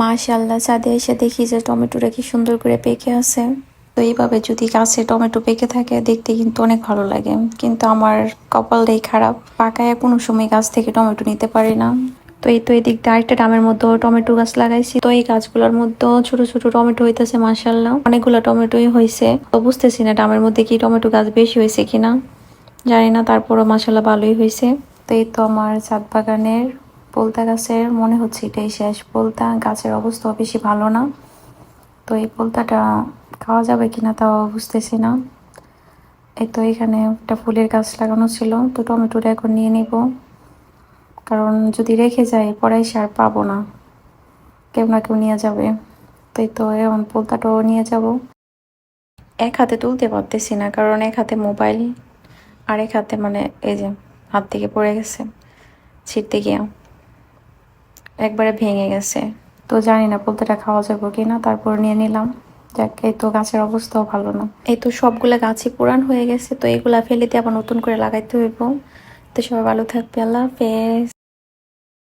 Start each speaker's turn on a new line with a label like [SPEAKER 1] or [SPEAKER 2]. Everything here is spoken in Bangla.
[SPEAKER 1] মাশাআল্লাহ, ছাদে এসে দেখি যে টমেটোটা কি সুন্দর করে পেকে আছে। তো এইভাবে যদি গাছে টমেটো পেকে থাকে দেখতে কিন্তু অনেক ভালো লাগে, কিন্তু আমার কপালটাই খারাপ, পাকায় কোনো সময় গাছ থেকে টমেটো নিতে পারি না। তো এই তো এদিক দিয়ে আরেকটা ডামের মধ্যে টমেটো গাছ লাগাইছি, তো এই গাছগুলোর মধ্যে ছোট ছোট টমেটো হইতেছে। মাশাআল্লাহ, অনেকগুলো টমেটোই হয়েছে। তো বুঝতেছি না ডামের মধ্যে কি টমেটো গাছ বেশি হয়েছে কিনা, জানি না, তারপরও মাশাআল্লাহ ভালোই হয়েছে। তো এই তো আমার ছাদ বাগানের পোলতা গাছের মনে হচ্ছে এটাই শেষ পোলতা। গাছের অবস্থাও বেশি ভালো না, তো এই পোলতাটা খাওয়া যাবে কিনা তাও বুঝতেছি না। এই তো এখানে একটা ফুলের গাছ লাগানো ছিল, তো টমেটোটা এখন নিয়ে নিব, কারণ যদি রেখে যাই পরে এসে আর পাবো না, কেউ না কেউ নিয়ে যাবে। তো এই তো এখন পোলতাটাও নিয়ে যাব। এক হাতে তুলতে পারতেছি না, কারণ এক হাতে মোবাইল আর এক হাতে মানে এই যে হাত থেকে পড়ে গেছে, ছিঁড়তে গিয়া একবারে ভেঙে গেছে। তো জানি না পোলতাটা খাওয়া যাবে কিনা, তারপর নিয়ে নিলাম। যাক, এই তো গাছের অবস্থাও ভালো না। এই তো সবগুলা গাছই পুরান হয়ে গেছে, তো এগুলা ফেলে দিয়ে আবার নতুন করে লাগাইতে হইব। তো সবাই ভালো থাকবে, আল্লাহ হাফেজ।